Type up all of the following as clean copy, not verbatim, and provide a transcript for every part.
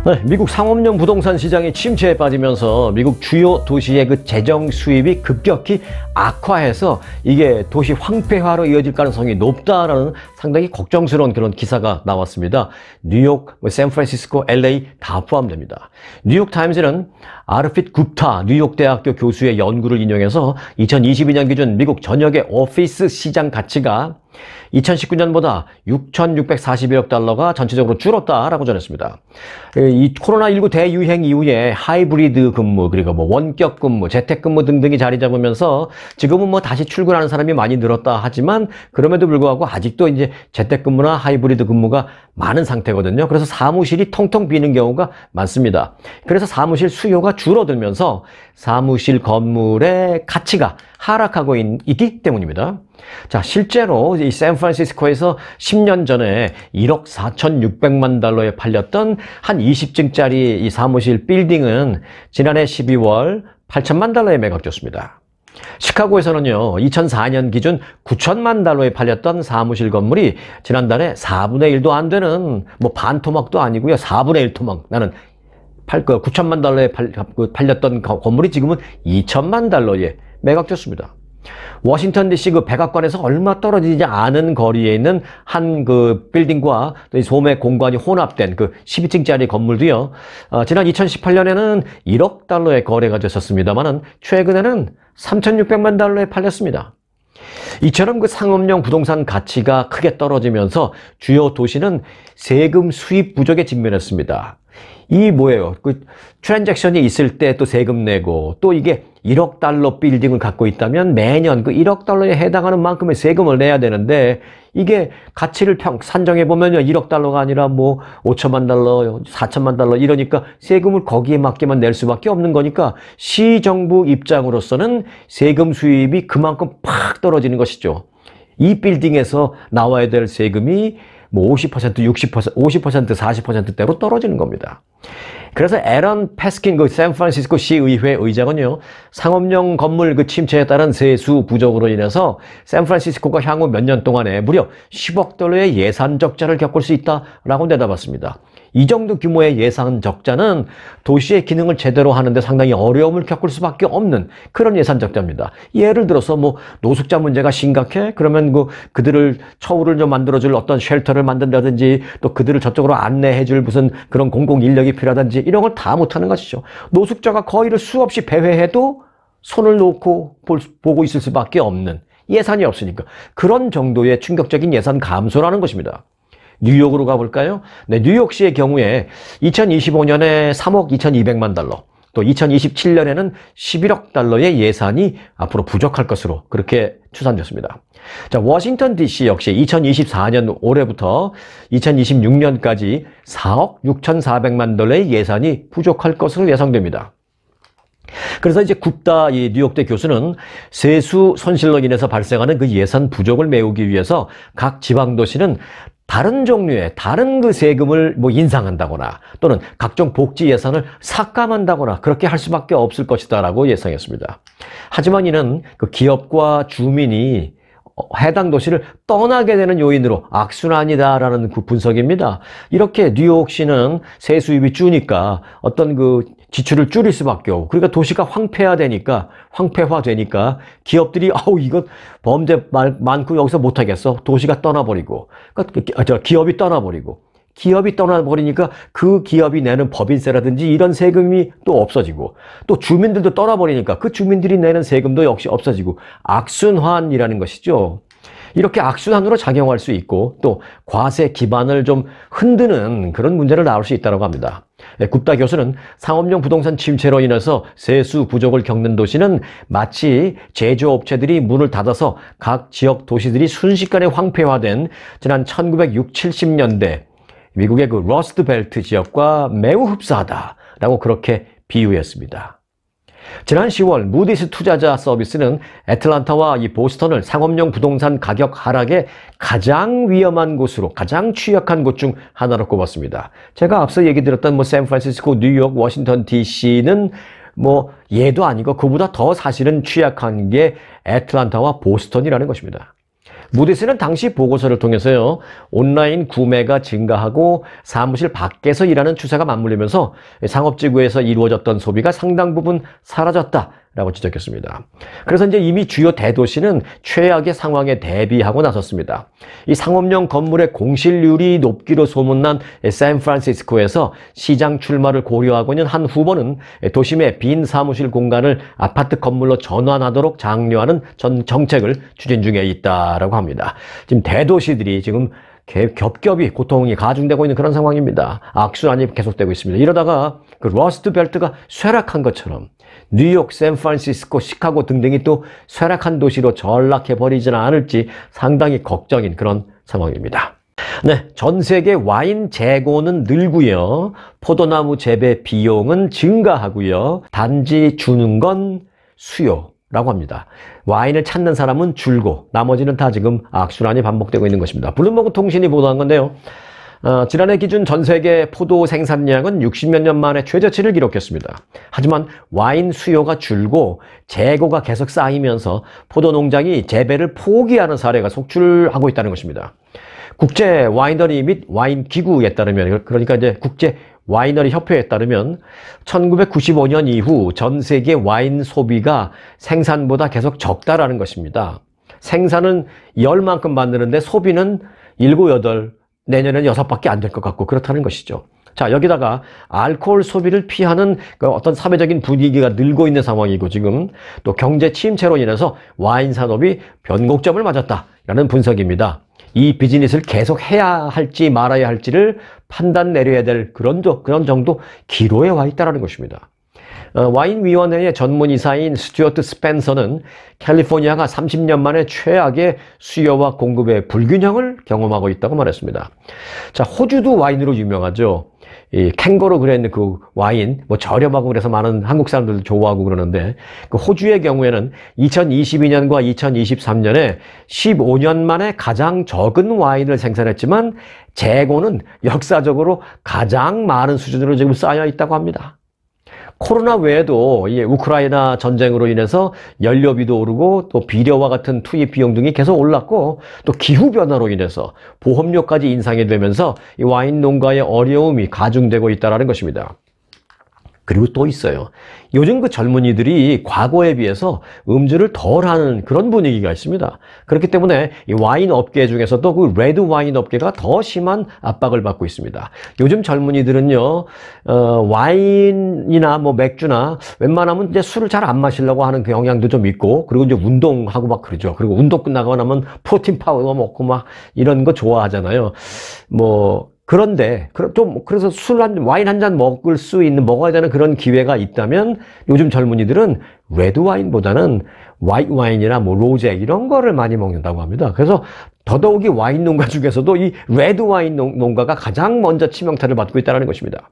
네, 미국 상업용 부동산 시장이 침체에 빠지면서 미국 주요 도시의 그 재정 수입이 급격히 악화해서 이게 도시 황폐화로 이어질 가능성이 높다라는 상당히 걱정스러운 그런 기사가 나왔습니다. 뉴욕, 샌프란시스코, LA 다 포함됩니다. 뉴욕타임즈는 아르핏 굽타 뉴욕대학교 교수의 연구를 인용해서 2022년 기준 미국 전역의 오피스 시장 가치가 2019년보다 6,641억 달러가 전체적으로 줄었다라고 전했습니다. 이 코로나19 대유행 이후에 하이브리드 근무, 그리고 원격 근무, 재택 근무 등등이 자리 잡으면서 지금은 다시 출근하는 사람이 많이 늘었다 하지만 그럼에도 불구하고 아직도 이제 재택 근무나 하이브리드 근무가 많은 상태거든요. 그래서 사무실이 텅텅 비는 경우가 많습니다. 그래서 사무실 수요가 줄어들면서 사무실 건물의 가치가 하락하고 있기 때문입니다. 자, 실제로 이 샌프란시스코에서 10년 전에 1억 4,600만 달러에 팔렸던 한 20층짜리 이 사무실 빌딩은 지난해 12월 8천만 달러에 매각됐습니다. 시카고에서는요, 2004년 기준 9천만 달러에 팔렸던 사무실 건물이 지난달에 4분의 1도 안 되는, 반토막도 아니고요, 4분의 1 토막 나는 9천만 달러에 팔렸던 건물이 지금은 2천만 달러에 매각됐습니다. 워싱턴 DC 그 백악관에서 얼마 떨어지지 않은 거리에 있는 한 그 빌딩과 소매 공간이 혼합된 그 12층짜리 건물도요, 지난 2018년에는 1억 달러의 거래가 됐었습니다만은 최근에는 3,600만 달러에 팔렸습니다. 이처럼 그 상업용 부동산 가치가 크게 떨어지면서 주요 도시는 세금 수입 부족에 직면했습니다. 이 뭐예요? 그 트랜잭션이 있을 때 또 세금 내고, 또 이게 1억 달러 빌딩을 갖고 있다면 매년 그 1억 달러에 해당하는 만큼의 세금을 내야 되는데, 이게 가치를 산정해 보면요, 1억 달러가 아니라 5천만 달러, 4천만 달러 이러니까 세금을 거기에 맞게만 낼 수밖에 없는 거니까 시정부 입장으로서는 세금 수입이 그만큼 팍 떨어지는 것이죠. 이 빌딩에서 나와야 될 세금이 50%, 60%, 50%, 40%대로 떨어지는 겁니다. 그래서 에런 패스킨 그 샌프란시스코 시의회 의장은요, 상업용 건물 그 침체에 따른 세수 부족으로 인해서 샌프란시스코가 향후 몇 년 동안에 무려 10억 달러의 예산 적자를 겪을 수 있다라고 내다봤습니다. 이 정도 규모의 예산 적자는 도시의 기능을 제대로 하는데 상당히 어려움을 겪을 수밖에 없는 그런 예산 적자입니다. 예를 들어서 노숙자 문제가 심각해? 그러면 그들을 처우를 좀 만들어줄 어떤 쉘터를 만든다든지, 또 그들을 저쪽으로 안내해줄 무슨 그런 공공 인력이 필요하든지 이런 걸 다 못하는 것이죠. 노숙자가 거리를 수없이 배회해도 손을 놓고 보고 있을 수밖에 없는, 예산이 없으니까 그런 정도의 충격적인 예산 감소라는 것입니다. 뉴욕으로 가볼까요? 네, 뉴욕시의 경우에 2025년에 3억 2,200만 달러, 또 2027년에는 11억 달러의 예산이 앞으로 부족할 것으로 그렇게 추산됐습니다. 자, 워싱턴 DC 역시 2024년 올해부터 2026년까지 4억 6,400만 달러의 예산이 부족할 것으로 예상됩니다. 그래서 이제 굽다 이 뉴욕대 교수는 세수 손실로 인해서 발생하는 그 예산 부족을 메우기 위해서 각 지방도시는 다른 종류의 다른 그 세금을 인상한다거나 또는 각종 복지 예산을 삭감한다거나 그렇게 할 수밖에 없을 것이다라고 예상했습니다. 하지만 이는 그 기업과 주민이 해당 도시를 떠나게 되는 요인으로 악순환이다라는 그 분석입니다. 이렇게 뉴욕시는 세수입이 주니까 어떤 그 지출을 줄일 수밖에 없고, 그러니까 도시가 황폐화되니까 기업들이 이건 범죄 많고 여기서 못하겠어, 도시가 떠나버리고, 그러니까 기업이 떠나버리니까 그 기업이 내는 법인세라든지 이런 세금이 또 없어지고, 또 주민들도 떠나버리니까 그 주민들이 내는 세금도 역시 없어지고, 악순환이라는 것이죠. 이렇게 악순환으로 작용할 수 있고, 또 과세 기반을 좀 흔드는 그런 문제를 낳을 수 있다고 합니다. 굽다 교수는 상업용 부동산 침체로 인해서 세수 부족을 겪는 도시는 마치 제조업체들이 문을 닫아서 각 지역 도시들이 순식간에 황폐화된 지난 1960, 70년대 미국의 그 러스트 벨트 지역과 매우 흡사하다라고 그렇게 비유했습니다. 지난 10월 무디스 투자자 서비스는 애틀란타와 이 보스턴을 상업용 부동산 가격 하락의 가장 위험한 곳으로, 가장 취약한 곳 중 하나로 꼽았습니다. 제가 앞서 얘기 드렸던 샌프란시스코, 뉴욕, 워싱턴 DC는 얘도 아니고 그보다 더 사실은 취약한 게 애틀란타와 보스턴이라는 것입니다. 무디스는 당시 보고서를 통해서요, 온라인 구매가 증가하고 사무실 밖에서 일하는 추세가 맞물리면서 상업지구에서 이루어졌던 소비가 상당 부분 사라졌다라고 지적했습니다. 그래서 이제 이미 주요 대도시는 최악의 상황에 대비하고 나섰습니다. 이 상업용 건물의 공실률이 높기로 소문난 샌프란시스코에서 시장 출마를 고려하고 있는 한 후보는 도심의 빈 사무실 공간을 아파트 건물로 전환하도록 장려하는 정책을 추진 중에 있다라고 합니다. 지금 대도시들이 지금 겹겹이 고통이 가중되고 있는 그런 상황입니다. 악순환이 계속되고 있습니다. 이러다가 그 러스트 벨트가 쇠락한 것처럼 뉴욕, 샌프란시스코, 시카고 등등이 또 쇠락한 도시로 전락해버리지는 않을지 상당히 걱정인 그런 상황입니다. 네, 전 세계 와인 재고는 늘고요. 포도나무 재배 비용은 증가하고요. 단지 주는 건 수요라고 합니다. 와인을 찾는 사람은 줄고 나머지는 다 지금 악순환이 반복되고 있는 것입니다. 블룸버그 통신이 보도한 건데요. 지난해 기준 전 세계 포도 생산량은 60몇 년 만에 최저치를 기록했습니다. 하지만 와인 수요가 줄고 재고가 계속 쌓이면서 포도 농장이 재배를 포기하는 사례가 속출하고 있다는 것입니다. 국제 와이너리 및 와인 기구에 따르면, 그러니까 이제 국제 와이너리 협회에 따르면 1995년 이후 전 세계 와인 소비가 생산보다 계속 적다라는 것입니다. 생산은 10만큼 만드는데 소비는 7, 8, 내년에는 6밖에 안 될 것 같고 그렇다는 것이죠. 자, 여기다가 알코올 소비를 피하는 그 어떤 사회적인 분위기가 늘고 있는 상황이고, 지금 또 경제 침체로 인해서 와인 산업이 변곡점을 맞았다라는 분석입니다. 이 비즈니스를 계속 해야 할지 말아야 할지를 판단 내려야 될 그런 정도 기로에 와 있다는 것입니다. 와인위원회의 전문이사인 스튜어트 스펜서는 캘리포니아가 30년 만에 최악의 수요와 공급의 불균형을 경험하고 있다고 말했습니다. 자, 호주도 와인으로 유명하죠. 이 캥거루 그랜드 그 와인, 뭐 저렴하고 그래서 많은 한국 사람들도 좋아하고 그러는데, 그 호주의 경우에는 2022년과 2023년에 15년 만에 가장 적은 와인을 생산했지만 재고는 역사적으로 가장 많은 수준으로 지금 쌓여 있다고 합니다. 코로나 외에도 이 우크라이나 전쟁으로 인해서 연료비도 오르고 또 비료와 같은 투입 비용 등이 계속 올랐고, 또 기후변화로 인해서 보험료까지 인상이 되면서 이 와인 농가의 어려움이 가중되고 있다는 것입니다. 그리고 또 있어요. 요즘 그 젊은이들이 과거에 비해서 음주를 덜 하는 그런 분위기가 있습니다. 그렇기 때문에 이 와인 업계 중에서도 그 레드 와인 업계가 더 심한 압박을 받고 있습니다. 요즘 젊은이들은요, 와인이나 뭐 맥주나 웬만하면 이제 술을 잘 안 마시려고 하는 그 영향도 좀 있고, 그리고 이제 운동하고 막 그러죠. 그리고 운동 끝나고 나면 프로틴 파우더 먹고 막 이런 거 좋아하잖아요. 그런데 그래서 와인 한 잔 먹어야 되는 그런 기회가 있다면 요즘 젊은이들은 레드 와인보다는 화이트 와인이나 뭐 로제 이런 거를 많이 먹는다고 합니다. 그래서 더더욱이 와인 농가 중에서도 이 레드 와인 농가가 가장 먼저 치명타를 받고 있다는 것입니다.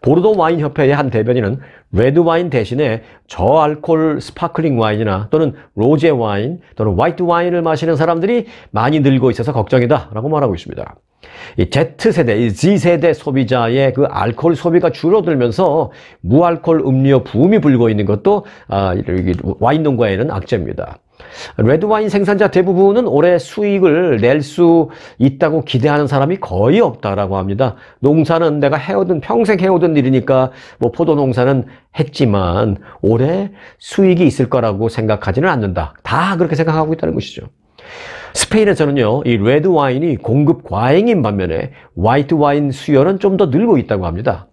보르도 와인 협회의 한 대변인은 레드 와인 대신에 저알코올 스파클링 와인이나 또는 로제 와인 또는 화이트 와인을 마시는 사람들이 많이 늘고 있어서 걱정이다라고 말하고 있습니다. 이 Z세대, 이 Z세대 소비자의 그 알코올 소비가 줄어들면서 무알코올 음료 붐이 불고 있는 것도 와인 농가에는 악재입니다. 레드 와인 생산자 대부분은 올해 수익을 낼 수 있다고 기대하는 사람이 거의 없다라고 합니다. 농사는 내가 평생 해오던 일이니까 뭐 포도 농사는 했지만 올해 수익이 있을 거라고 생각하지는 않는다. 다 그렇게 생각하고 있다는 것이죠. 스페인에서는요, 이 레드 와인이 공급 과잉인 반면에 화이트 와인 수요는 좀 더 늘고 있다고 합니다.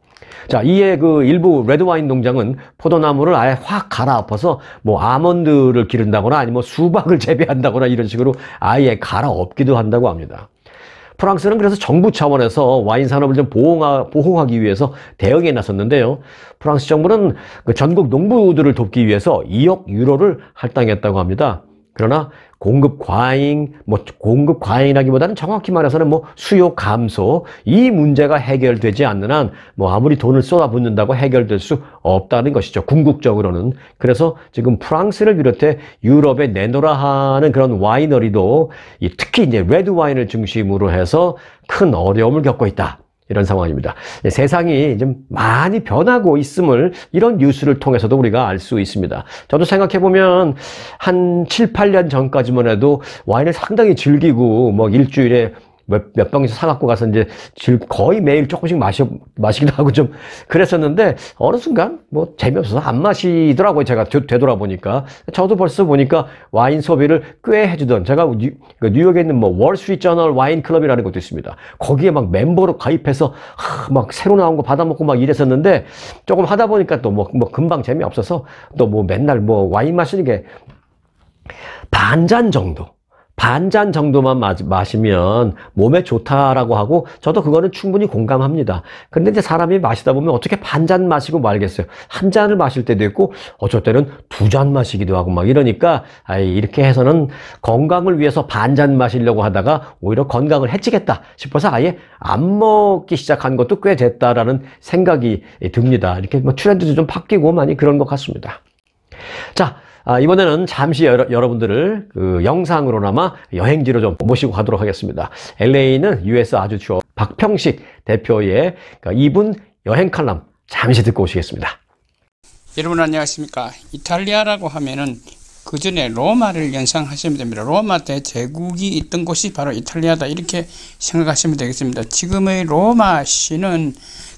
자, 이에 그 일부 레드 와인 농장은 포도나무를 아예 확 갈아엎어서 뭐 아몬드를 기른다거나 아니면 수박을 재배한다거나 이런 식으로 아예 갈아엎기도 한다고 합니다. 프랑스는 그래서 정부 차원에서 와인 산업을 좀 보호하기 위해서 대응에 나섰는데요. 프랑스 정부는 그 전국 농부들을 돕기 위해서 2억 유로를 할당했다고 합니다. 그러나 공급 과잉이라기보다는 정확히 말해서는 수요 감소, 이 문제가 해결되지 않는 한 아무리 돈을 쏟아붓는다고 해결될 수 없다는 것이죠. 궁극적으로는. 그래서 지금 프랑스를 비롯해 유럽에 내놓으라 하는 그런 와이너리도 특히 이제 레드 와인을 중심으로 해서 큰 어려움을 겪고 있다. 이런 상황입니다. 세상이 좀 많이 변하고 있음을 이런 뉴스를 통해서도 우리가 알 수 있습니다. 저도 생각해보면 한 7, 8년 전까지만 해도 와인을 상당히 즐기고 뭐 일주일에 몇 병씩 사갖고 가서 이제 거의 매일 조금씩 마시기도 하고 좀 그랬었는데 어느 순간 뭐 재미없어서 안 마시더라고요. 제가 되돌아보니까. 저도 벌써 보니까 와인 소비를 꽤 해주던 제가 뉴욕에 있는 뭐 월스트리트저널 와인 클럽이라는 것도 있습니다. 거기에 막 멤버로 가입해서 막 새로 나온 거 받아먹고 막 이랬었는데 조금 하다 보니까 또 뭐 금방 재미없어서 또 뭐 맨날 뭐 와인 마시는 게 반잔 정도만 마시면 몸에 좋다라고 하고 저도 그거는 충분히 공감합니다. 근데 이제 사람이 마시다 보면 어떻게 반잔 마시고 말겠어요. 한 잔을 마실 때도 있고 어쩔 때는 2잔 마시기도 하고 막 이러니까 이렇게 해서는 건강을 위해서 반잔 마시려고 하다가 오히려 건강을 해치겠다 싶어서 아예 안 먹기 시작한 것도 꽤 됐다라는 생각이 듭니다. 이렇게 뭐 트렌드도 좀 바뀌고 많이 그런 것 같습니다. 자, 이번에는 잠시 여러분들을 그 영상으로나마 여행지로 좀 모시고 가도록 하겠습니다. LA는 US 아주 추워. 박평식 대표의 2분 여행 칼럼 잠시 듣고 오시겠습니다. 여러분 안녕하십니까. 이탈리아라고 하면은 그 전에 로마를 연상하시면 됩니다. 로마 때 제국이 있던 곳이 바로 이탈리아다 이렇게 생각하시면 되겠습니다. 지금의 로마시는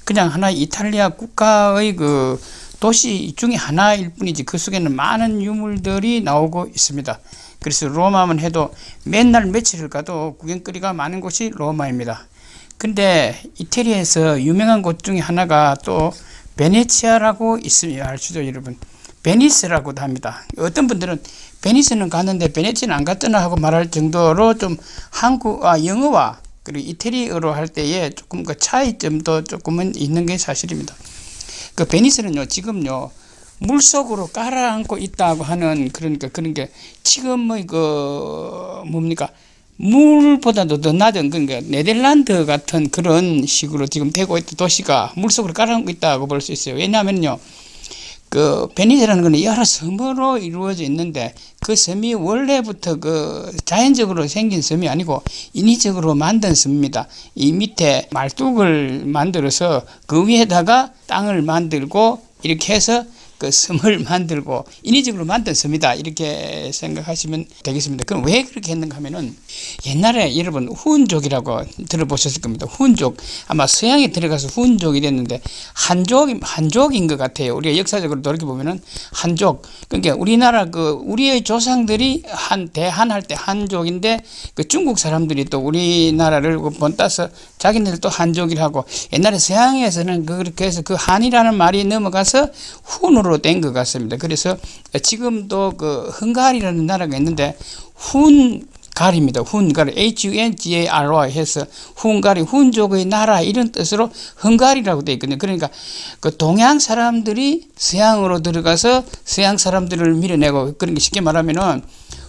그냥 하나의 이탈리아 국가의 그 도시 중에 하나일 뿐이지 그 속에는 많은 유물들이 나오고 있습니다. 그래서 로마만 해도 맨날 며칠을 가도 구경거리가 많은 곳이 로마입니다. 근데 이태리에서 유명한 곳 중에 하나가 또 베네치아라고 있으면 아시죠 여러분. 베니스라고도 합니다. 어떤 분들은 베니스는 갔는데 베네치아는 안 갔잖아 하고 말할 정도로 좀 영어와 그리고 이태리어로 할 때에 조금 그 차이점도 조금은 있는 게 사실입니다. 그 베니스는요 지금요 물속으로 깔아앉고 있다고 하는 그런 게 지금의 그 뭡니까 물보다도 더 낮은 그러니까 네덜란드 같은 그런 식으로 지금 되고 있던 도시가 물속으로 깔아앉고 있다고 볼 수 있어요. 왜냐하면요 그 베니스라는 건 여러 섬으로 이루어져 있는데 그 섬이 원래부터 그 자연적으로 생긴 섬이 아니고 인위적으로 만든 섬입니다. 이 밑에 말뚝을 만들어서 그 위에다가 땅을 만들고 이렇게 해서 그 섬을 만들고 인위적으로 만든 섬이다 이렇게 생각하시면 되겠습니다. 그럼 왜 그렇게 했는가 하면은 옛날에 여러분 훈족이라고 들어보셨을 겁니다. 훈족 아마 서양에 들어가서 훈족이 됐는데 한족인 것 같아요. 우리가 역사적으로 돌이켜보면은 한족 그러니까 우리나라 그 우리의 조상들이 대한할 때 한족인데 그 중국 사람들이 또 우리나라를 본따서 자기네들 또 한족이라고 옛날에 서양에서는 그렇게 해서 그 한이라는 말이 넘어가서 훈으로 된 것 같습니다. 그래서 지금도 그 헝가리라는 나라가 있는데 훈가리입니다. 훈가리 HUNGARY 해서 훈가리 훈족의 나라 이런 뜻으로 헝가리라고 되어 있거든요. 그러니까 그 동양 사람들이 서양으로 들어가서 서양 사람들을 밀어내고 그런 게 쉽게 말하면은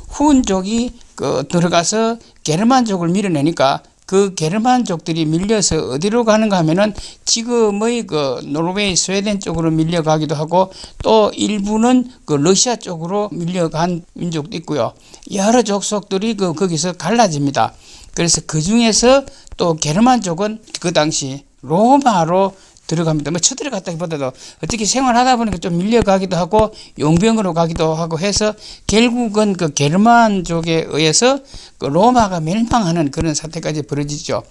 훈족이 그 들어가서 게르만족을 밀어내니까 그 게르만족들이 밀려서 어디로 가는가 하면은 지금의 그 노르웨이, 스웨덴 쪽으로 밀려가기도 하고 또 일부는 그 러시아 쪽으로 밀려간 민족도 있고요. 여러 족속들이 거기서 갈라집니다. 그래서 그 중에서 또 게르만족은 그 당시 로마로 들어갑니다. 뭐 쳐들어갔다기보다도 어떻게 생활하다 보니까 좀 밀려가기도 하고 용병으로 가기도 하고 해서 결국은 그 게르만족에 의해서 그 로마가 멸망하는 그런 사태까지 벌어지죠.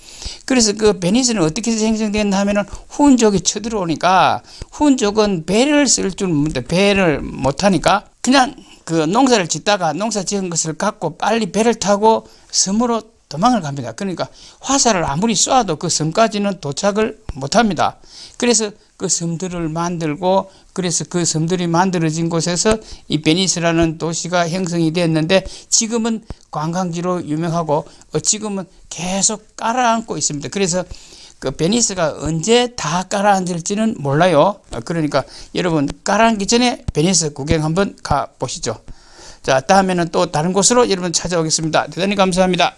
그래서 그 베니스는 어떻게 생성됐나 하면은 훈족이 쳐들어오니까 훈족은 배를 쓸 줄 모르는데 배를 못하니까 그냥 그 농사를 짓다가 농사 지은 것을 갖고 빨리 배를 타고 섬으로 도망을 갑니다. 그러니까 화살을 아무리 쏴도 그 섬까지는 도착을 못합니다. 그래서 그 섬들을 만들고 그래서 그 섬들이 만들어진 곳에서 이 베니스라는 도시가 형성이 됐는데 지금은 관광지로 유명하고 지금은 계속 깔아앉고 있습니다. 그래서 그 베니스가 언제 다 깔아앉을지는 몰라요. 그러니까 여러분 깔아앉기 전에 베니스 구경 한번 가보시죠. 자, 다음에는 또 다른 곳으로 여러분 찾아오겠습니다. 대단히 감사합니다.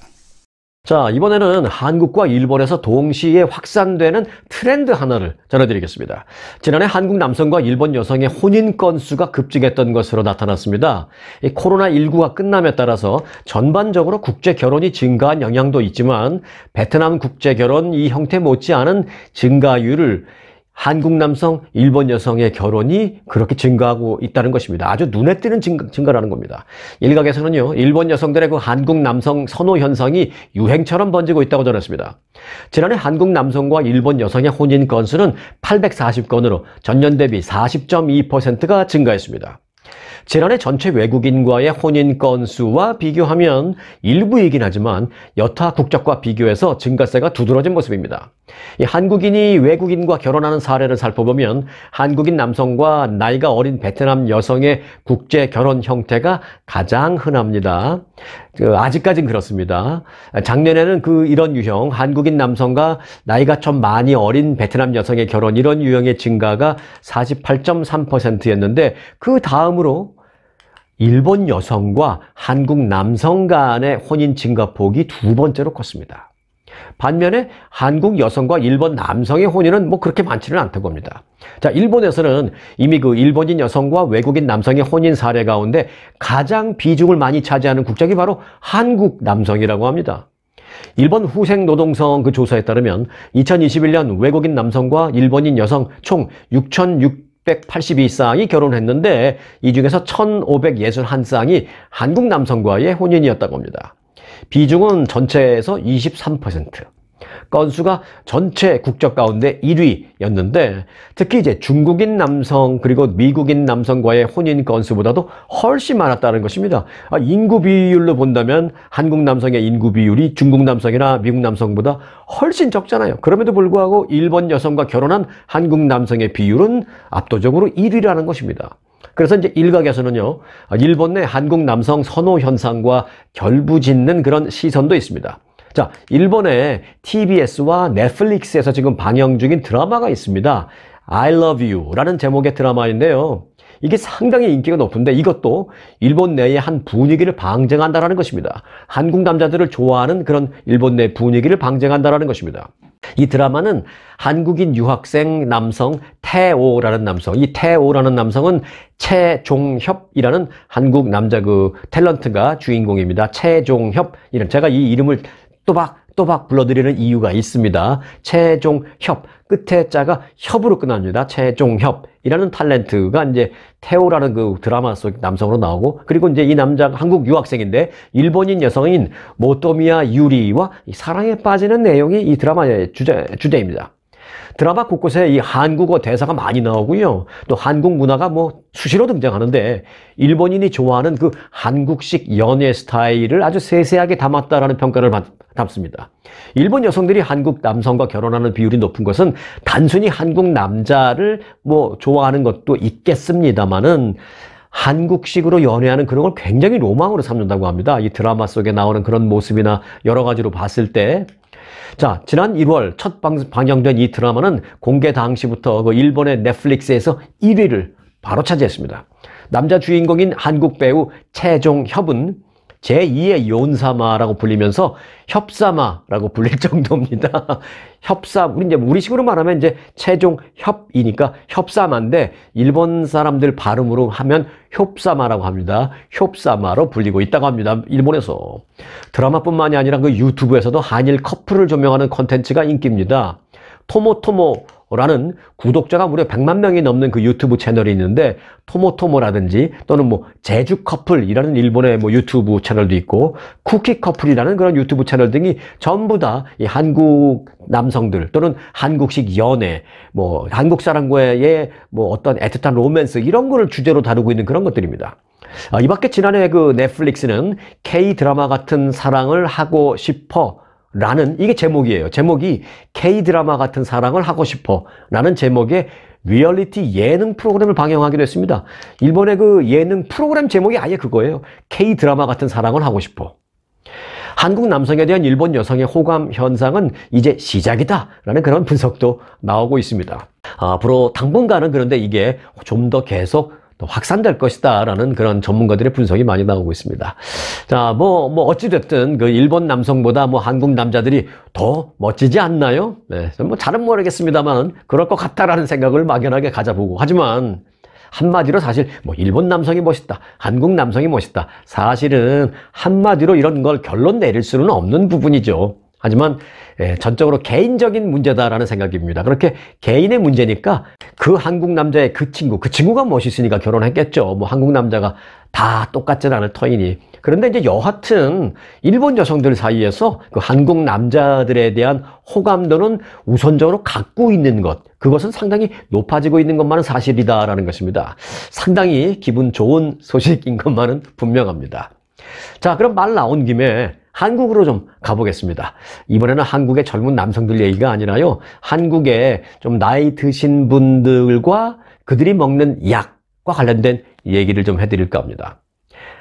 자, 이번에는 한국과 일본에서 동시에 확산되는 트렌드 하나를 전해드리겠습니다. 지난해 한국 남성과 일본 여성의 혼인 건수가 급증했던 것으로 나타났습니다. 이 코로나19가 끝남에 따라서 전반적으로 국제 결혼이 증가한 영향도 있지만 베트남 국제 결혼 이 형태 못지않은 증가율을 한국 남성, 일본 여성의 결혼이 그렇게 증가하고 있다는 것입니다. 아주 눈에 띄는 증가라는 겁니다. 일각에서는요, 일본 여성들의 그 한국 남성 선호 현상이 유행처럼 번지고 있다고 전했습니다. 지난해 한국 남성과 일본 여성의 혼인 건수는 840건으로 전년 대비 40.2%가 증가했습니다. 지난해 전체 외국인과의 혼인 건수와 비교하면 일부이긴 하지만 여타 국적과 비교해서 증가세가 두드러진 모습입니다. 이 한국인이 외국인과 결혼하는 사례를 살펴보면 한국인 남성과 나이가 어린 베트남 여성의 국제 결혼 형태가 가장 흔합니다. 아직까진 그렇습니다. 작년에는 이런 유형, 한국인 남성과 나이가 좀 많이 어린 베트남 여성의 결혼, 이런 유형의 증가가 48.3%였는데 그 다음으로 일본 여성과 한국 남성 간의 혼인 증가폭이 두 번째로 컸습니다. 반면에 한국 여성과 일본 남성의 혼인은 그렇게 많지는 않다고 합니다. 자, 일본에서는 이미 일본인 여성과 외국인 남성의 혼인 사례 가운데 가장 비중을 많이 차지하는 국적이 바로 한국 남성이라고 합니다. 일본 후생노동성 조사에 따르면 2021년 외국인 남성과 일본인 여성 총 6,682쌍이 결혼했는데 이 중에서 1,561쌍이 한국 남성과의 혼인이었다고 합니다. 비중은 전체에서 23%. 건수가 전체 국적 가운데 1위였는데 특히 이제 중국인 남성 그리고 미국인 남성과의 혼인 건수보다도 훨씬 많았다는 것입니다. 인구 비율로 본다면 한국 남성의 인구 비율이 중국 남성이나 미국 남성보다 훨씬 적잖아요. 그럼에도 불구하고 일본 여성과 결혼한 한국 남성의 비율은 압도적으로 1위라는 것입니다. 그래서 이제 일각에서는요, 일본 내 한국 남성 선호 현상과 결부짓는 그런 시선도 있습니다. 자, 일본의 TBS와 넷플릭스에서 지금 방영 중인 드라마가 있습니다. I Love You라는 제목의 드라마인데요. 이게 상당히 인기가 높은데 이것도 일본 내의 한 분위기를 방증한다는 것입니다. 한국 남자들을 좋아하는 그런 일본 내 분위기를 방증한다는 것입니다. 이 드라마는 한국인 유학생 남성 태오라는 남성, 이 태오라는 남성은 최종협이라는 한국 남자 탤런트가 주인공입니다. 최종협, 제가 이 이름을 또박 불러드리는 이유가 있습니다. 최종협, 끝에 자가 협으로 끝납니다. 최종협이라는 탤런트가 이제 태오라는 드라마 속 남성으로 나오고, 그리고 이제 이 남자가 한국 유학생인데 일본인 여성인 모토미야 유리와 사랑에 빠지는 내용이 이 드라마의 주제입니다. 드라마 곳곳에 이 한국어 대사가 많이 나오고요. 또 한국 문화가 수시로 등장하는데 일본인이 좋아하는 한국식 연애 스타일을 아주 세세하게 담았다라는 평가를 담습니다. 일본 여성들이 한국 남성과 결혼하는 비율이 높은 것은 단순히 한국 남자를 좋아하는 것도 있겠습니다만은 한국식으로 연애하는 그런 걸 굉장히 로망으로 삼는다고 합니다. 이 드라마 속에 나오는 그런 모습이나 여러 가지로 봤을 때. 자, 지난 1월 첫 방영된 이 드라마는 공개 당시부터 일본의 넷플릭스에서 1위를 바로 차지했습니다. 남자 주인공인 한국 배우 최종협은 제2의 요온사마라고 불리면서 협사마라고 불릴 정도입니다. 우리식으로 말하면 이제 최종협이니까 협사마인데 일본 사람들 발음으로 하면 홉사마라고 합니다. 홉사마로 불리고 있다고 합니다. 일본에서. 드라마뿐만이 아니라 유튜브에서도 한일 커플을 조명하는 콘텐츠가 인기입니다. 토모토모라는 구독자가 무려 100만 명이 넘는 유튜브 채널이 있는데 토모토모라든지 또는 제주 커플이라는 일본의 유튜브 채널도 있고 쿠키 커플이라는 그런 유튜브 채널 등이 전부 다 이 한국 남성들 또는 한국식 연애, 한국 사람과의 어떤 애틋한 로맨스 이런 거를 주제로 다루고 있는 그런 것들입니다. 이 밖에 지난해 넷플릭스는 K-드라마 같은 사랑을 하고 싶어 라는 이게 제목이에요. 제목이 K-드라마 같은 사랑을 하고 싶어 라는 제목의 리얼리티 예능 프로그램을 방영하기로 했습니다. 일본의 예능 프로그램 제목이 아예 그거예요. K-드라마 같은 사랑을 하고 싶어. 한국 남성에 대한 일본 여성의 호감 현상은 이제 시작이다 라는 그런 분석도 나오고 있습니다. 앞으로 당분간은 그런데 이게 좀 더 계속 더 확산될 것이다라는 그런 전문가들의 분석이 많이 나오고 있습니다. 자, 어찌됐든 그 일본 남성보다 한국 남자들이 더 멋지지 않나요? 네, 잘은 모르겠습니다만 그럴 것 같다라는 생각을 막연하게 가져보고, 하지만 한마디로 사실 일본 남성이 멋있다, 한국 남성이 멋있다, 사실은 한마디로 이런 걸 결론 내릴 수는 없는 부분이죠. 하지만 전적으로 개인적인 문제다라는 생각입니다. 그렇게 개인의 문제니까 그 한국 남자의 그 친구가 멋있으니까 결혼했겠죠. 한국 남자가 다 똑같진 않을 터이니. 그런데 이제 여하튼 일본 여성들 사이에서 그 한국 남자들에 대한 호감도는 우선적으로 갖고 있는 것, 그것은 상당히 높아지고 있는 것만은 사실이다라는 것입니다. 상당히 기분 좋은 소식인 것만은 분명합니다. 자, 그럼 말 나온 김에 한국으로 좀 가보겠습니다. 이번에는 한국의 젊은 남성들 얘기가 아니라요, 한국의 좀 나이 드신 분들과 그들이 먹는 약과 관련된 얘기를 좀 해드릴까 합니다.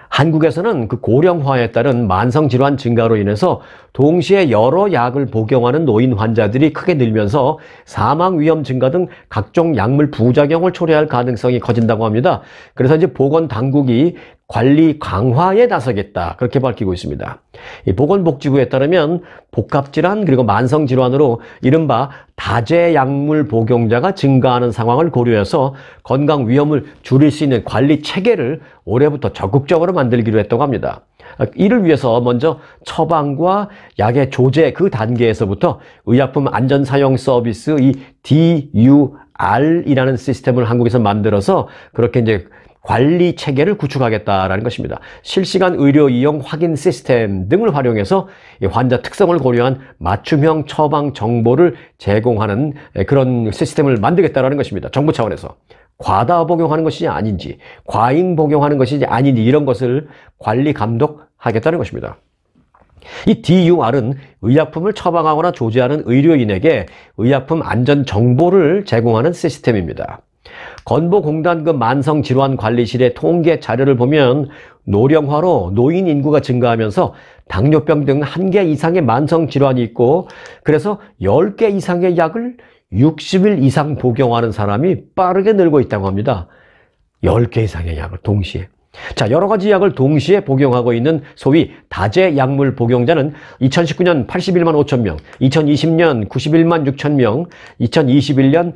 한국에서는 그 고령화에 따른 만성질환 증가로 인해서 동시에 여러 약을 복용하는 노인 환자들이 크게 늘면서 사망 위험 증가 등 각종 약물 부작용을 초래할 가능성이 커진다고 합니다. 그래서 이제 보건당국이 관리 강화에 나서겠다, 그렇게 밝히고 있습니다. 이 보건복지부에 따르면 복합질환 그리고 만성질환으로 이른바 다제약물 복용자가 증가하는 상황을 고려해서 건강 위험을 줄일 수 있는 관리 체계를 올해부터 적극적으로 만들기로 했다고 합니다. 이를 위해서 먼저 처방과 약의 조제 그 단계에서부터 의약품 안전사용 서비스 이 DUR이라는 시스템을 한국에서 만들어서 그렇게 이제 관리 체계를 구축하겠다라는 것입니다. 실시간 의료 이용 확인 시스템 등을 활용해서 환자 특성을 고려한 맞춤형 처방 정보를 제공하는 그런 시스템을 만들겠다라는 것입니다. 정부 차원에서. 과다 복용하는 것이 아닌지, 과잉 복용하는 것이 아닌지, 이런 것을 관리 감독하겠다는 것입니다. 이 DUR은 의약품을 처방하거나 조제하는 의료인에게 의약품 안전 정보를 제공하는 시스템입니다. 건보공단 그 만성질환관리실의 통계 자료를 보면 노령화로 노인 인구가 증가하면서 당뇨병 등 1개 이상의 만성질환이 있고, 그래서 10개 이상의 약을 60일 이상 복용하는 사람이 빠르게 늘고 있다고 합니다. 10개 이상의 약을 동시에. 자, 여러 가지 약을 동시에 복용하고 있는 소위 다제약물 복용자는 2019년 81만 5천 명, 2020년 91만 6천 명, 2021년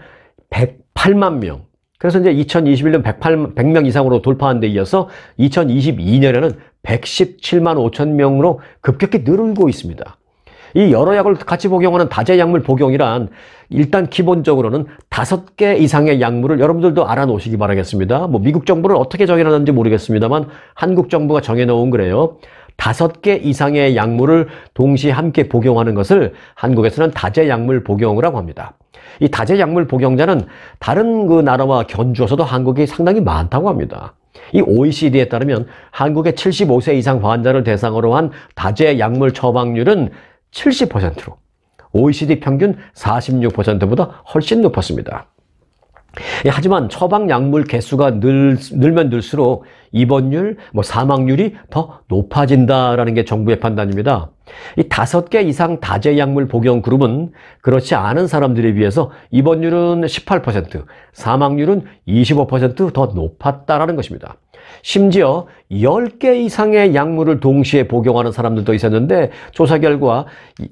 108만 명. 그래서 이제 2021년 100명 이상으로 돌파한 데 이어서 2022년에는 117만 5천 명으로 급격히 늘고 있습니다. 이 여러 약을 같이 복용하는 다제약물 복용이란 일단 기본적으로는 5개 이상의 약물을 여러분들도 알아놓으시기 바라겠습니다. 미국 정부는 어떻게 정해놨는지 모르겠습니다만 한국 정부가 정해놓은 그래요. 5개 이상의 약물을 동시에 함께 복용하는 것을 한국에서는 다제약물 복용이라고 합니다. 이 다제약물 복용자는 다른 그 나라와 견주어서도 한국이 상당히 많다고 합니다. 이 OECD에 따르면 한국의 75세 이상 환자를 대상으로 한 다제약물 처방률은 70%로 OECD 평균 46%보다 훨씬 높았습니다. 하지만 처방약물 개수가 늘면 늘수록 입원율, 사망률이 더 높아진다라는 게 정부의 판단입니다. 이 5개 이상 다제약물 복용 그룹은 그렇지 않은 사람들에 비해서 입원율은 18%, 사망률은 25% 더 높았다라는 것입니다. 심지어 10개 이상의 약물을 동시에 복용하는 사람들도 있었는데 조사 결과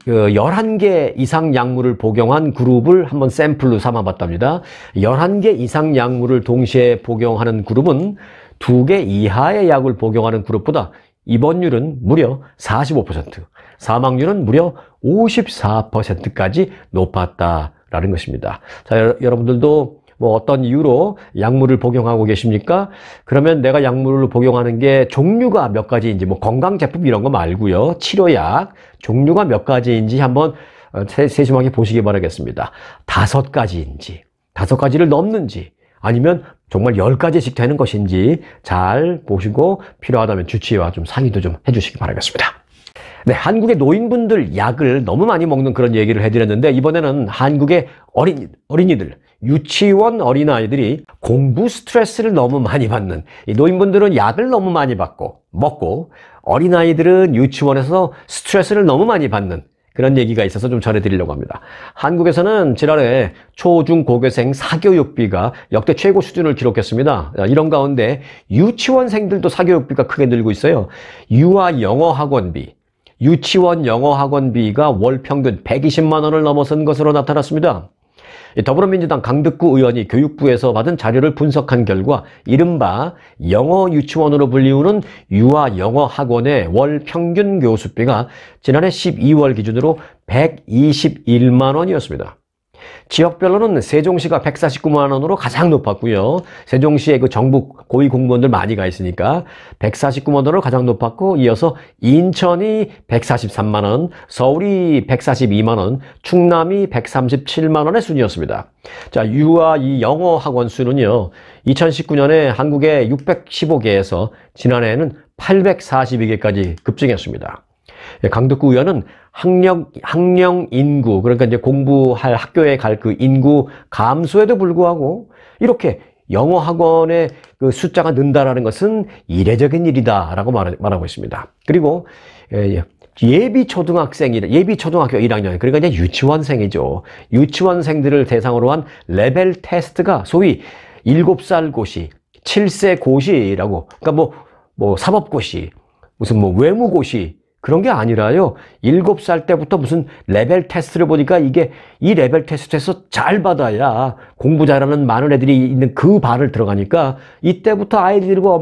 11개 이상 약물을 복용한 그룹을 한번 샘플로 삼아봤답니다. 11개 이상 약물을 동시에 복용하는 그룹은 2개 이하의 약을 복용하는 그룹보다 입원율은 무려 45%, 사망률은 무려 54%까지 높았다라는 것입니다. 자, 여러분들도 어떤 이유로 약물을 복용하고 계십니까? 그러면 내가 약물을 복용하는 게 종류가 몇 가지인지, 건강제품 이런 거 말고요. 치료약 종류가 몇 가지인지 한번 세심하게 보시기 바라겠습니다. 5가지인지, 5가지를 넘는지, 아니면 정말 10가지씩 되는 것인지 잘 보시고 필요하다면 주치의와 좀 상의도 좀 해주시기 바라겠습니다. 네, 한국의 노인분들 약을 너무 많이 먹는 그런 얘기를 해드렸는데, 이번에는 한국의 어린이들, 유치원 어린아이들이 공부 스트레스를 너무 많이 받는, 이 노인분들은 약을 너무 많이 먹고, 어린아이들은 유치원에서 스트레스를 너무 많이 받는 그런 얘기가 있어서 좀 전해드리려고 합니다. 한국에서는 지난해 초, 중, 고교생 사교육비가 역대 최고 수준을 기록했습니다. 이런 가운데 유치원생들도 사교육비가 크게 늘고 있어요. 유아 영어 학원비, 유치원 영어 학원비가 월 평균 120만 원을 넘어선 것으로 나타났습니다. 더불어민주당 강덕구 의원이 교육부에서 받은 자료를 분석한 결과 이른바 영어 유치원으로 불리우는 유아 영어 학원의 월 평균 교수비가 지난해 12월 기준으로 121만 원이었습니다. 지역별로는 세종시가 149만 원으로 가장 높았고요. 세종시에 그 정부 고위 공무원들 많이 가 있으니까 149만 원으로 가장 높았고, 이어서 인천이 143만 원, 서울이 142만 원, 충남이 137만 원의 순이었습니다. 자, 유아 이 영어 학원 수는요, 2019년에 한국에 615개에서 지난해에는 842개까지 급증했습니다. 강덕구 의원은 학령 인구, 그러니까 이제 공부할 학교에 갈 그 인구 감소에도 불구하고 이렇게 영어 학원의 그 숫자가 는다라는 것은 이례적인 일이다라고 말하고 있습니다. 그리고 예비 초등학교 1학년, 그러니까 이제 유치원생이죠. 유치원생들을 대상으로 한 레벨 테스트가 소위 7살 고시, 7세 고시라고, 그러니까 뭐 사법고시, 무슨 뭐 외무고시, 그런 게 아니라요. 7살 때부터 무슨 레벨 테스트를 보니까 이 레벨 테스트에서 잘 받아야 공부 잘하는 많은 애들이 있는 그 반을 들어가니까 이때부터 아이들과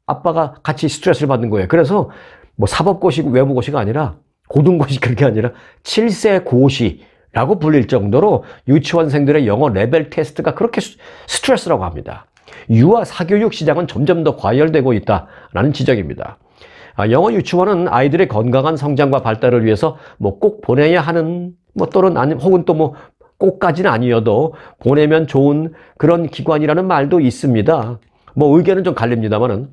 아빠가 같이 스트레스를 받는 거예요. 그래서 뭐 사법고시, 외무고시가 아니라 고등고시, 그게 아니라 7세 고시라고 불릴 정도로 유치원생들의 영어 레벨 테스트가 그렇게 스트레스라고 합니다. 유아 사교육 시장은 점점 더 과열되고 있다라는 지적입니다. 영어 유치원은 아이들의 건강한 성장과 발달을 위해서 뭐 꼭 보내야 하는, 또는 혹은 또 뭐 꼭까지는 아니어도 보내면 좋은 그런 기관이라는 말도 있습니다. 의견은 좀 갈립니다만은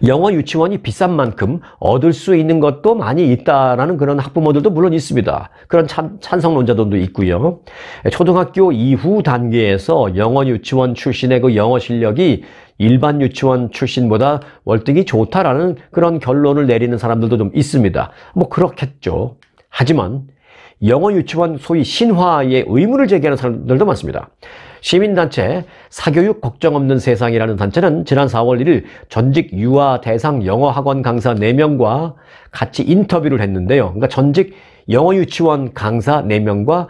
영어 유치원이 비싼 만큼 얻을 수 있는 것도 많이 있다라는 그런 학부모들도 물론 있습니다. 그런 찬성론자들도 있고요. 초등학교 이후 단계에서 영어 유치원 출신의 그 영어 실력이 일반 유치원 출신보다 월등히 좋다라는 그런 결론을 내리는 사람들도 좀 있습니다. 그렇겠죠. 하지만 영어 유치원 소위 신화의 의문을 제기하는 사람들도 많습니다. 시민단체 사교육 걱정 없는 세상이라는 단체는 지난 4월 1일 전직 유아 대상 영어 학원 강사 4명과 같이 인터뷰를 했는데요. 그러니까 전직 영어 유치원 강사 4명과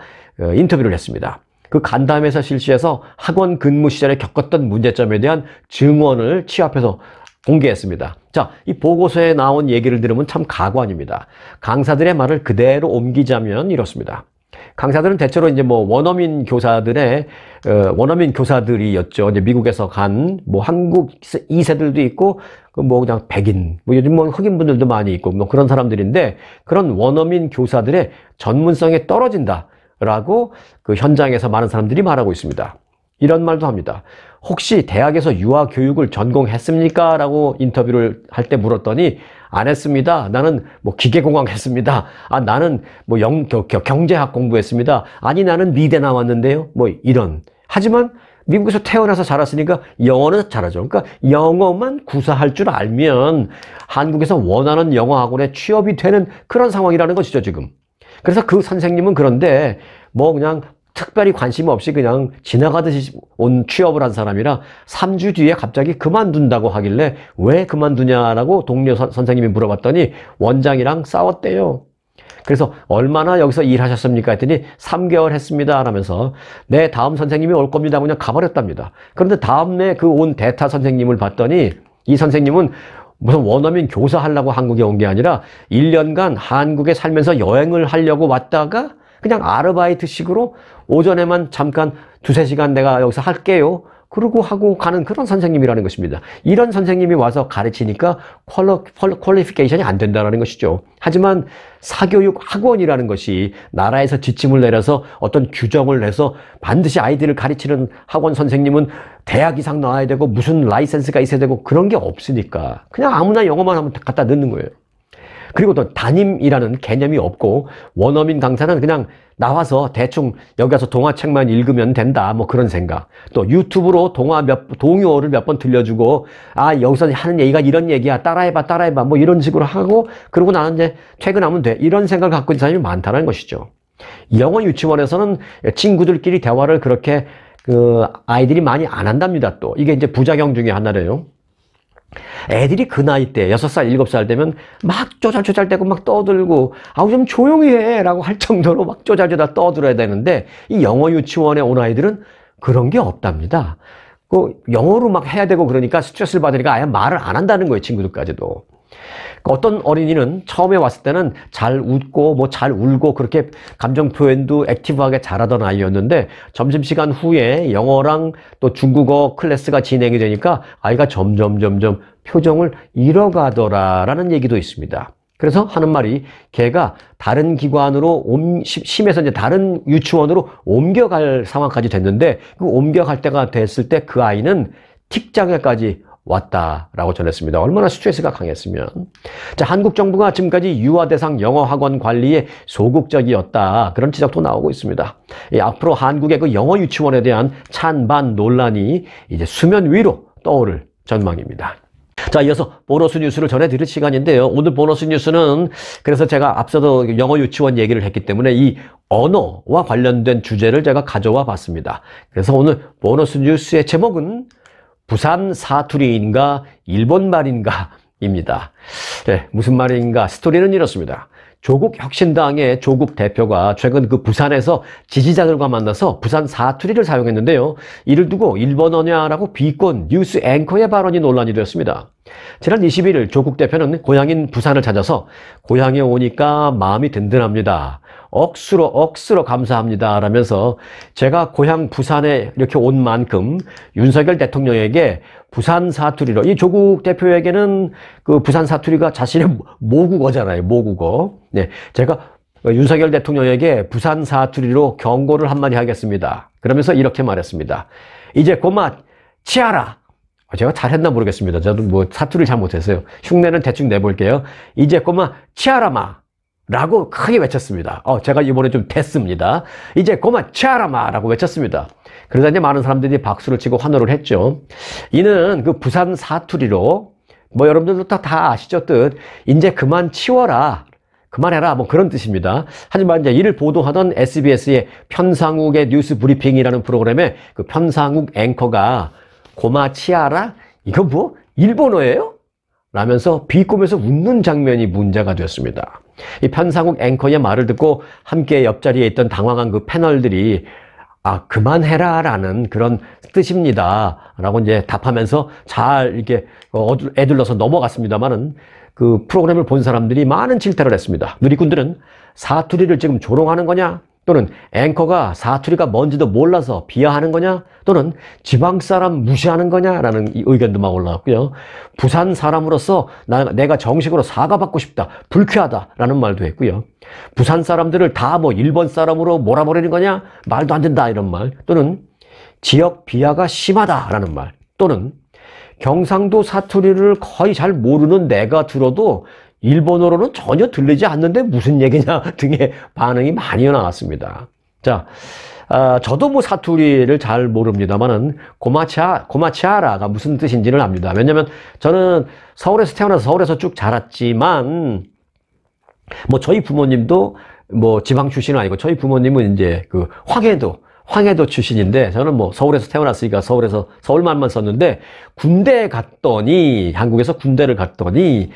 인터뷰를 했습니다. 그 간담회에서 실시해서 학원 근무 시절에 겪었던 문제점에 대한 증언을 취합해서 공개했습니다. 자, 이 보고서에 나온 얘기를 들으면 참 가관입니다. 강사들의 말을 그대로 옮기자면 이렇습니다. 강사들은 대체로 이제 원어민 교사들이었죠. 이제 미국에서 간 한국 2세들도 있고 그냥 백인, 요즘 흑인 분들도 많이 있고 그런 사람들인데, 그런 원어민 교사들의 전문성이 떨어진다라고 그 현장에서 많은 사람들이 말하고 있습니다. 이런 말도 합니다. 혹시 대학에서 유아 교육을 전공했습니까? 라고 인터뷰를 할 때 물었더니 안 했습니다. 나는 기계공학 했습니다. 나는 경제학 공부했습니다. 아니, 나는 미대 나왔는데요. 이런. 하지만 미국에서 태어나서 자랐으니까 영어는 잘하죠. 그러니까 영어만 구사할 줄 알면 한국에서 원하는 영어 학원에 취업이 되는 그런 상황이라는 것이죠, 지금. 그래서 그 선생님은 그런데 그냥 특별히 관심 없이 그냥 지나가듯이 온 취업을 한 사람이라 3주 뒤에 갑자기 그만둔다고 하길래 왜 그만두냐라고 동료 선생님이 물어봤더니 원장이랑 싸웠대요. 그래서 얼마나 여기서 일하셨습니까? 했더니 3개월 했습니다 라면서 네, 다음 선생님이 올 겁니다 그냥 가버렸답니다. 그런데 다음에 그 온 대타 선생님을 봤더니 이 선생님은 무슨 원어민 교사 하려고 한국에 온 게 아니라 1년간 한국에 살면서 여행을 하려고 왔다가 그냥 아르바이트식으로 오전에만 잠깐 2-3시간 내가 여기서 할게요. 그러고 하고 가는 그런 선생님이라는 것입니다. 이런 선생님이 와서 가르치니까 퀄리피케이션이 안 된다는 것이죠. 하지만 사교육 학원이라는 것이 나라에서 지침을 내려서 어떤 규정을 내서 반드시 아이들을 가르치는 학원 선생님은 대학 이상 나와야 되고 무슨 라이센스가 있어야 되고 그런 게 없으니까 그냥 아무나 영어만 하면 갖다 넣는 거예요. 그리고 또 담임이라는 개념이 없고 원어민 강사는 그냥 나와서 대충 여기 가서 동화책만 읽으면 된다 뭐 그런 생각. 또 유튜브로 동요를 몇 번 들려주고 여기서 하는 얘기가 이런 얘기야 따라해봐 뭐 이런 식으로 하고 그러고 나는 이제 퇴근하면 돼 이런 생각을 갖고 있는 사람이 많다는 것이죠. 영어 유치원에서는 친구들끼리 대화를 그렇게 아이들이 많이 안 한답니다. 또 이게 이제 부작용 중에 하나래요. 애들이 그 나이 때 6살, 7살 되면 막 쪼잘쪼잘대고 막 떠들고 좀 조용히 해 라고 할 정도로 막 쪼잘쪼잘 떠들어야 되는데 이 영어 유치원에 온 아이들은 그런 게 없답니다. 영어로 막 해야 되고 그러니까 스트레스를 받으니까 아예 말을 안 한다는 거예요. 친구들까지도. 어떤 어린이는 처음에 왔을 때는 잘 웃고 뭐 잘 울고 그렇게 감정 표현도 액티브하게 잘하던 아이였는데 점심시간 후에 영어랑 또 중국어 클래스가 진행이 되니까 아이가 점점 표정을 잃어가더라라는 얘기도 있습니다. 그래서 하는 말이 걔가 다른 기관으로 심해서 이제 다른 유치원으로 옮겨갈 상황까지 됐는데 그 옮겨갈 때가 됐을 때 그 아이는 틱장애까지 왔다라고 전했습니다. 얼마나 스트레스가 강했으면. 자, 한국 정부가 지금까지 유아 대상 영어 학원 관리에 소극적이었다. 그런 지적도 나오고 있습니다. 앞으로 한국의 그 영어 유치원에 대한 찬반 논란이 이제 수면 위로 떠오를 전망입니다. 자, 이어서 보너스 뉴스를 전해드릴 시간인데요. 오늘 보너스 뉴스는 그래서 제가 앞서도 영어 유치원 얘기를 했기 때문에 이 언어와 관련된 주제를 제가 가져와 봤습니다. 그래서 오늘 보너스 뉴스의 제목은 부산 사투리인가 일본 말인가 입니다. 네, 무슨 말인가? 스토리는 이렇습니다. 조국 혁신당의 조국 대표가 최근 그 부산에서 지지자들과 만나서 부산 사투리를 사용했는데요. 이를 두고 일본어냐라고 비꼰 뉴스 앵커의 발언이 논란이 되었습니다. 지난 21일 조국 대표는 고향인 부산을 찾아서 고향에 오니까 마음이 든든합니다. 억수로 감사합니다 라면서 제가 고향 부산에 이렇게 온 만큼 윤석열 대통령에게 부산 사투리로, 이 조국 대표에게는 그 부산 사투리가 자신의 모국어잖아요. 모국어. 네, 제가 윤석열 대통령에게 부산 사투리로 경고를 한마디 하겠습니다. 그러면서 이렇게 말했습니다. 이제 그만 치아라. 제가 잘했나 모르겠습니다. 저도 뭐 사투리를 잘 못했어요. 흉내는 대충 내볼게요. 이제 그만 치아라마 라고 크게 외쳤습니다. 제가 이번에 좀 됐습니다. 이제 그만 치아라마 라고 외쳤습니다. 그러다 이제 많은 사람들이 박수를 치고 환호를 했죠. 이는 그 부산 사투리로 뭐 여러분들도 다 아시죠? 뜻 이제 그만 치워라, 그만해라 뭐 그런 뜻입니다. 하지만 이제 이를 보도하던 SBS의 편상욱의 뉴스 브리핑이라는 프로그램에 그 편상욱 앵커가 고마 치아라? 이거 뭐 일본어예요? 라면서 비꼬면서 웃는 장면이 문제가 되었습니다. 이 편상욱 앵커의 말을 듣고 함께 옆자리에 있던 당황한 그 패널들이 그만해라 라는 그런 뜻입니다 라고 이제 답하면서 잘 이렇게 애둘러서 넘어갔습니다만은 그 프로그램을 본 사람들이 많은 질타를 했습니다. 누리꾼들은 사투리를 지금 조롱하는 거냐? 또는 앵커가 사투리가 뭔지도 몰라서 비하하는 거냐? 또는 지방 사람 무시하는 거냐라는 의견도 막 올라왔고요. 부산 사람으로서 내가 정식으로 사과받고 싶다, 불쾌하다라는 말도 했고요. 부산 사람들을 다 뭐 일본 사람으로 몰아버리는 거냐? 말도 안 된다 이런 말. 또는 지역 비하가 심하다라는 말. 또는 경상도 사투리를 거의 잘 모르는 내가 들어도 일본어로는 전혀 들리지 않는데 무슨 얘기냐 등의 반응이 많이 나왔습니다. 자, 저도 뭐 사투리를 잘 모릅니다만은 고마치아라가 무슨 뜻인지는 압니다. 왜냐면 저는 서울에서 태어나서 서울에서 쭉 자랐지만 뭐 저희 부모님도 뭐 지방 출신은 아니고 저희 부모님은 이제 그 황해도 출신인데 저는 뭐 서울에서 태어났으니까 서울에서 서울말만 썼는데 군대에 갔더니 한국에서 군대를 갔더니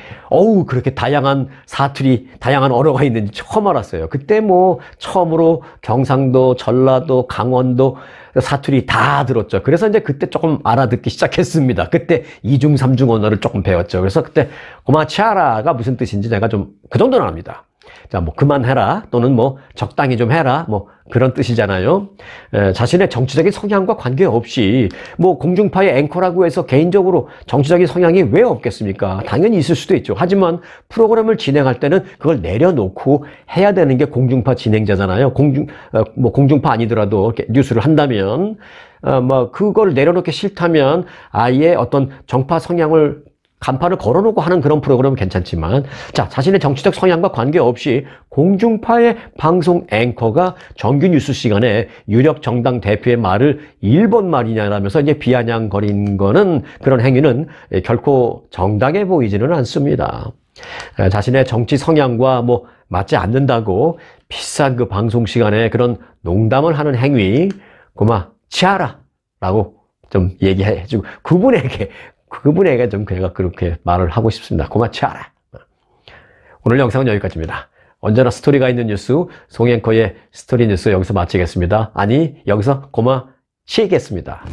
그렇게 다양한 사투리, 다양한 언어가 있는지 처음 알았어요. 그때 뭐 처음으로 경상도, 전라도, 강원도 사투리 다 들었죠. 그래서 이제 그때 조금 알아듣기 시작했습니다. 그때 2중, 3중 언어를 조금 배웠죠. 그래서 그때 고마치아라가 무슨 뜻인지 제가 좀 그 정도는 압니다. 자, 뭐 그만해라 또는 뭐 적당히 좀 해라 뭐 그런 뜻이잖아요. 자신의 정치적인 성향과 관계없이 뭐 공중파의 앵커라고 해서 개인적으로 정치적인 성향이 왜 없겠습니까? 당연히 있을 수도 있죠. 하지만 프로그램을 진행할 때는 그걸 내려놓고 해야 되는 게 공중파 진행자잖아요. 공중파 아니더라도 이렇게 뉴스를 한다면 뭐 그걸 내려놓기 싫다면 아예 어떤 정파 성향을 간판을 걸어놓고 하는 그런 프로그램은 괜찮지만, 자, 자신의 정치적 성향과 관계없이 공중파의 방송 앵커가 정규 뉴스 시간에 유력 정당 대표의 말을 일본 말이냐라면서 이제 비아냥거린 거는, 그런 행위는 결코 정당해 보이지는 않습니다. 자신의 정치 성향과 뭐 맞지 않는다고 비싼 그 방송 시간에 그런 농담을 하는 행위, 고마 치아라 라고 좀 얘기해주고, 그분에게 좀 제가 그렇게 말을 하고 싶습니다. 고마 치아라. 오늘 영상은 여기까지입니다. 언제나 스토리가 있는 뉴스, 송앵커의 스토리 뉴스 여기서 마치겠습니다. 아니, 여기서 고마 치겠습니다.